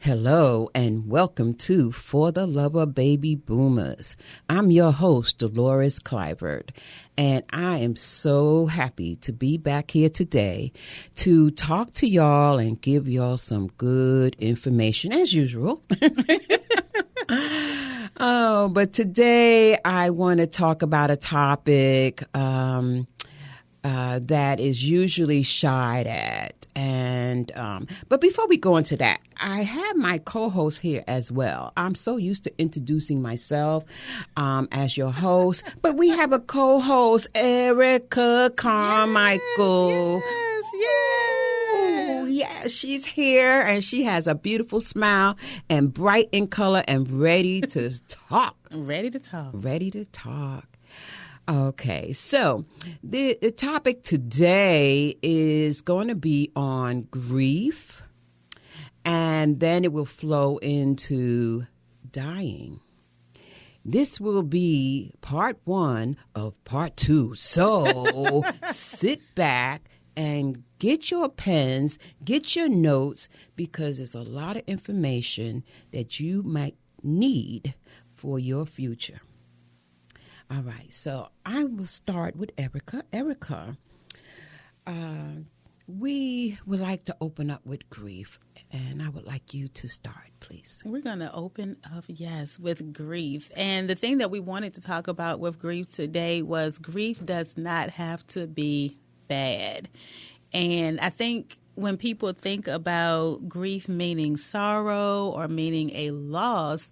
Hello and welcome to For the Love of Baby Boomers. I'm your host, Dolores Clivert, and I am so happy to be back here today to talk to y'all and give y'all some good information as usual. But today I want to talk about a topic that is usually shied at. But before we go into that, I have my co-host here as well. I'm so used to introducing myself as your host, but we have a co-host, Erica Carmichael. Yes, she's here, and she has a beautiful smile and bright in color and ready to talk. Ready to talk. Ready to talk. Okay, so the topic today is going to be on grief, and then it will flow into dying. This will be part 1 of part 2. So sit back and get your pens, get your notes, because there's a lot of information that you might need for your future. All right, so I will start with Erica. Erica, we would like to open up with grief, and I would like you to start, please. We're going to open up, with grief. And the thing that we wanted to talk about with grief today was grief does not have to be bad. And I think when people think about grief meaning sorrow or meaning a loss,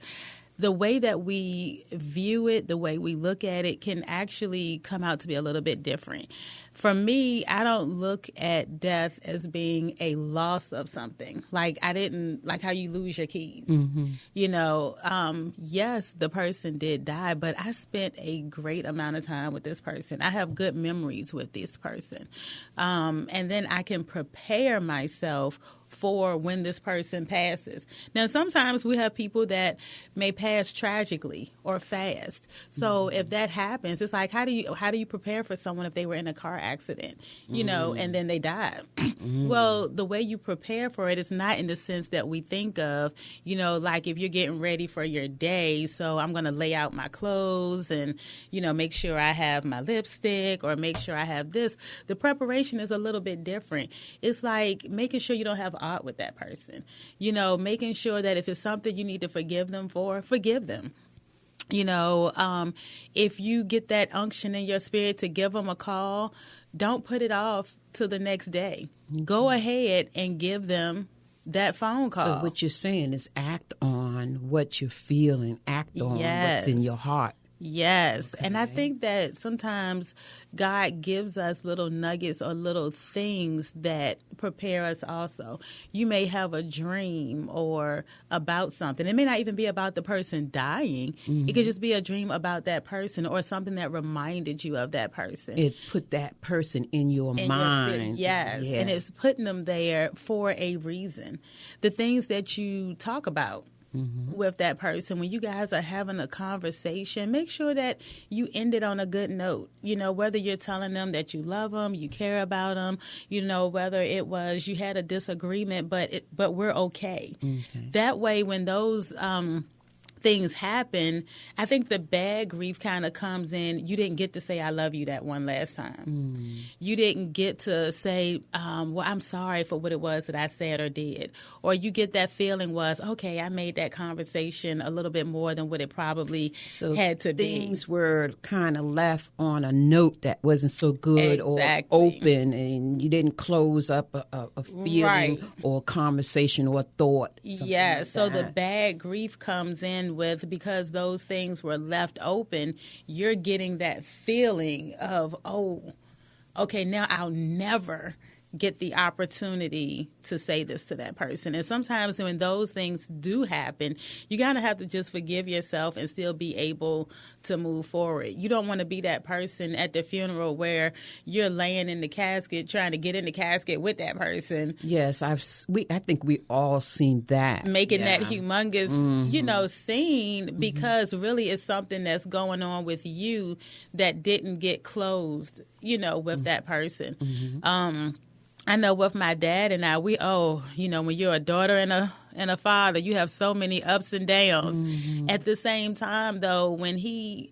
the way that we view it, the way we look at it can actually come out to be a little bit different. For me, I don't look at death as being a loss of something. Like how you lose your keys. Mm-hmm. Yes, the person did die, but I spent a great amount of time with this person. I have good memories with this person. And then I can prepare myself for when this person passes. Now, sometimes we have people that may pass tragically or fast. So if that happens, it's like, how do you prepare for someone if they were in a car accident, and then they died? Well, the way you prepare for it is not in the sense that we think of, like if you're getting ready for your day, so I'm going to lay out my clothes and, make sure I have my lipstick or make sure I have this. The preparation is a little bit different. It's like making sure you don't have aught with that person, making sure that if it's something you need to forgive them for, forgive them. If you get that unction in your spirit to give them a call, don't put it off till the next day. Mm-hmm. Go ahead and give them that phone call. So what you're saying is act on what you're feeling, act on what's in your heart. Yes. Okay. And I think that sometimes God gives us little nuggets or little things that prepare us also. You may have a dream or about something. It may not even be about the person dying. Mm-hmm. It could just be a dream about that person or something that reminded you of that person. It put that person in your mind. Yes. And it's putting them there for a reason. The things that you talk about with that person, when you guys are having a conversation, make sure that you end it on a good note. Whether you're telling them that you love them, you care about them, whether it was you had a disagreement, but we're okay. That way, when those things happen, I think the bad grief kind of comes in. You didn't get to say I love you that one last time. You didn't get to say, well, I'm sorry for what it was that I said or did. Or you get that feeling was, okay, I made that conversation a little bit more than what it probably had to be. Things were kind of left on a note that wasn't so good or open, and you didn't close up a feeling or conversation or thought. Yes, so the bad grief comes in with, because those things were left open, you're getting that feeling of, oh, okay, now I'll never get the opportunity to say this to that person. And sometimes when those things do happen, you kind of have to just forgive yourself and still be able to move forward. You don't want to be that person at the funeral where you're laying in the casket trying to get in the casket with that person. Yes, I think we all seen that. Making that humongous, scene, because really it's something that's going on with you that didn't get closed, with that person. I know with my dad and I, when you're a daughter and a father, you have so many ups and downs. Mm-hmm. At the same time, though, when he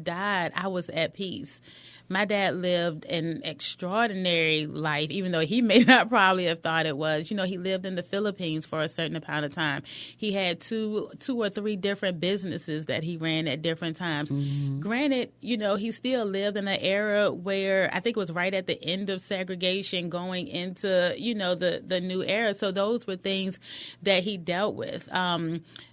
died, I was at peace. My dad lived an extraordinary life, even though he may not probably have thought it was. He lived in the Philippines for a certain amount of time. He had two or three different businesses that he ran at different times. Mm-hmm. Granted, he still lived in an era where I think it was right at the end of segregation going into, the new era. So those were things that he dealt with.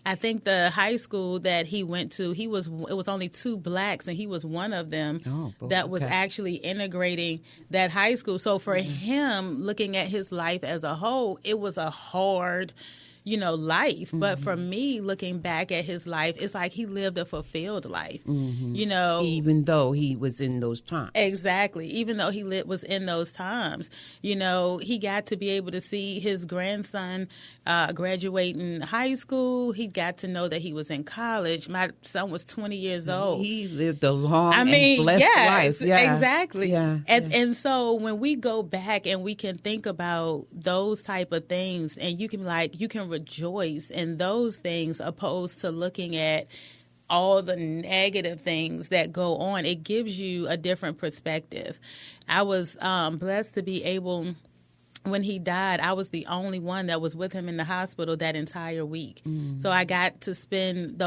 I think the high school that he went to, it was only 2 blacks, and he was one of them that was actually integrating that high school. So for him, looking at his life as a whole, it was a hard life. Mm-hmm. But for me, looking back at his life, it's like he lived a fulfilled life, Even though he was in those times. Exactly. Even though he was in those times, he got to be able to see his grandson graduating high school. He got to know that he was in college. My son was 20 years old. He lived a long and blessed life. Yeah, exactly. Yeah, and so when we go back and we can think about those type of things, and you can rejoice in those things opposed to looking at all the negative things that go on. It gives you a different perspective. I was blessed to be able, when he died, I was the only one that was with him in the hospital that entire week. Mm. So I got to spend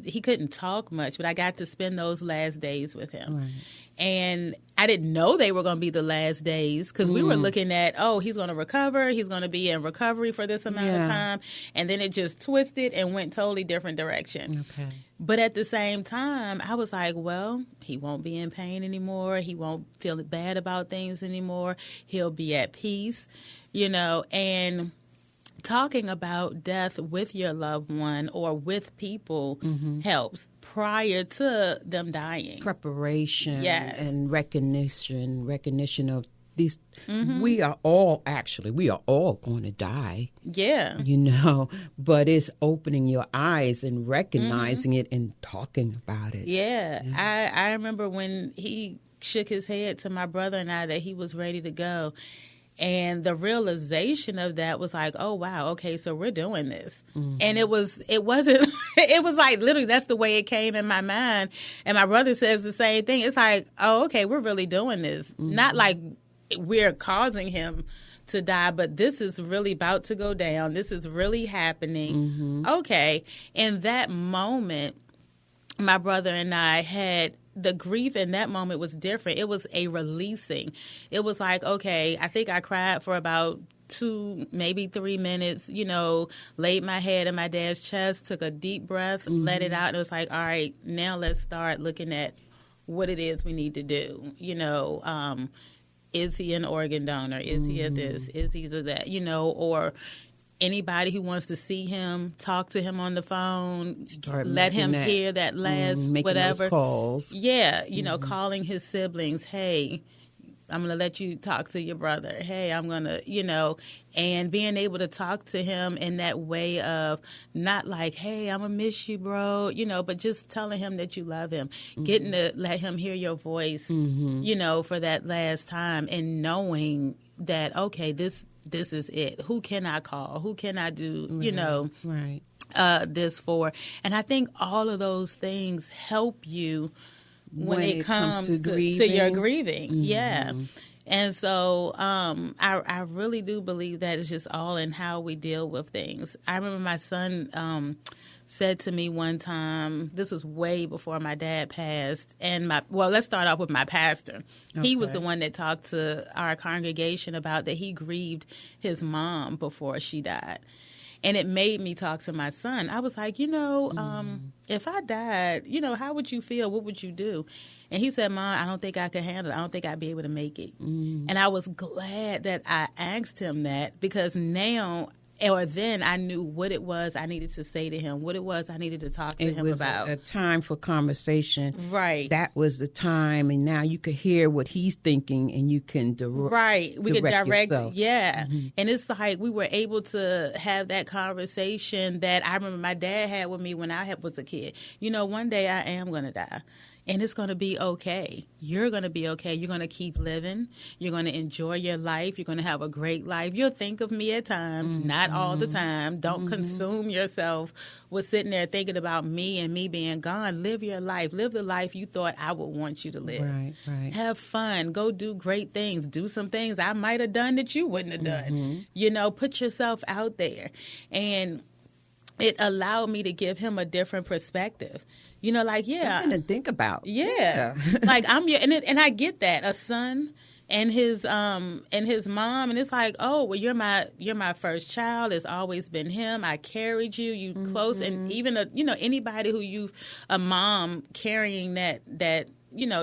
he couldn't talk much, but I got to spend those last days with him. Right. And I didn't know they were going to be the last days, because we were looking at, he's going to recover. He's going to be in recovery for this amount of time. And then it just twisted and went totally different direction. Okay. But at the same time, I was like, well, he won't be in pain anymore. He won't feel bad about things anymore. He'll be at peace, and talking about death with your loved one or with people helps prior to them dying. Preparation and recognition of these. We are all going to die. Yeah. But it's opening your eyes and recognizing it and talking about it. Yeah. I remember when he shook his head to my brother and I that he was ready to go. And the realization of that was like, oh, wow, okay, so we're doing this. Mm-hmm. And it was like literally that's the way it came in my mind. And my brother says the same thing. It's like, oh, okay, we're really doing this. Mm-hmm. Not like we're causing him to die, but this is really about to go down. This is really happening. Mm-hmm. Okay. In that moment, my brother and I had the grief in that moment was different. It was a releasing. It was like, okay, I think I cried for about 2, maybe 3 minutes, laid my head in my dad's chest, took a deep breath, let it out. And it was like, all right, now let's start looking at what it is we need to do. Is he an organ donor? Is he a this? Is he a that? Or anybody who wants to see him, talk to him on the phone, let him hear that last whatever. Those calls. Yeah, calling his siblings, hey, I'm going to let you talk to your brother. Hey, I'm going to, and being able to talk to him in that way of not like, hey, I'm going to miss you, bro, but just telling him that you love him, getting to let him hear your voice, for that last time, and knowing that, okay, this is it. Who can I call? Who can I do, this for? And I think all of those things help you when it comes to your grieving. Mm-hmm. Yeah. And so I really do believe that it's just all in how we deal with things. I remember my son said to me one time, this was way before my dad passed, and let's start off with my pastor. Okay. He was the one that talked to our congregation about that he grieved his mom before she died. And it made me talk to my son. I was like, if I died, how would you feel? What would you do? And he said, Mom, I don't think I could handle it. I don't think I'd be able to make it. And I was glad that I asked him that, because then I knew what it was I needed to say to him, what it was I needed to talk to him about. It was a time for conversation. Right. That was the time, and now you could hear what he's thinking, and you can we could direct yourself. Yeah. Mm-hmm. And it's like we were able to have that conversation that I remember my dad had with me when I was a kid. One day I am going to die. And it's going to be okay. You're going to be okay. You're going to keep living. You're going to enjoy your life. You're going to have a great life. You'll think of me at times, not all the time. Don't consume yourself with sitting there thinking about me and me being gone. Live your life. Live the life you thought I would want you to live. Right, right. Have fun. Go do great things. Do some things I might have done that you wouldn't have done. You know, put yourself out there. And it allowed me to give him a different perspective. You know, like, yeah. Something to think about. Yeah. Like, I'm your, and I get that. A son and his mom, and it's like, oh, well, you're my first child. It's always been him. I carried you. You close. And even, anybody who a mom carrying that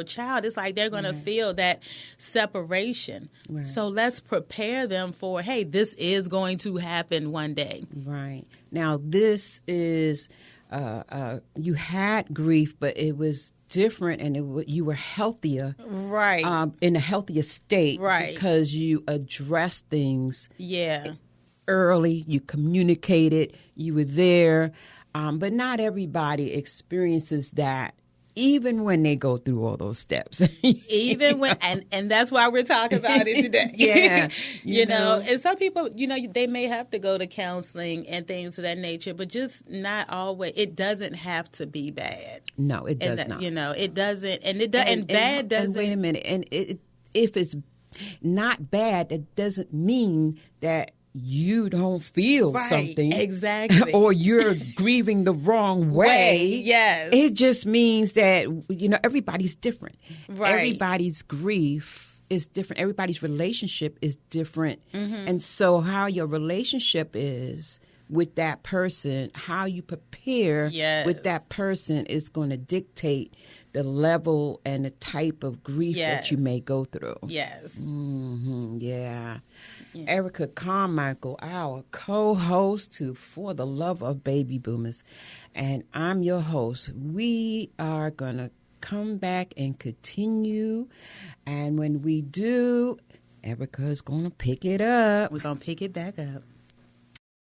child, it's like they're going to feel that separation. Right. So let's prepare them for, hey, this is going to happen one day. Right. Now, this is, you had grief, but it was different, and you were healthier. Right. In a healthier state. Right. Because you addressed things. Yeah. Early, you communicated, you were there. But not everybody experiences that, even when they go through all those steps. Even when, and that's why we're talking about it today. Yeah. you know, and some people, they may have to go to counseling and things of that nature, but just not always. It doesn't have to be bad. No, it does not. It doesn't, and bad doesn't. And wait a minute, and if it's not bad, that doesn't mean that you don't feel something. Exactly. Or you're grieving the wrong way. Yes. It just means that, everybody's different. Right. Everybody's grief is different. Everybody's relationship is different. And so how your relationship is with that person, how you prepare with that person is going to dictate the level and the type of grief that you may go through. Yes. Yeah. Erica Carmichael, our co-host to For the Love of Baby Boomers. And I'm your host. We are going to come back and continue. And when we do, Erica is going to pick it up. We're going to pick it back up.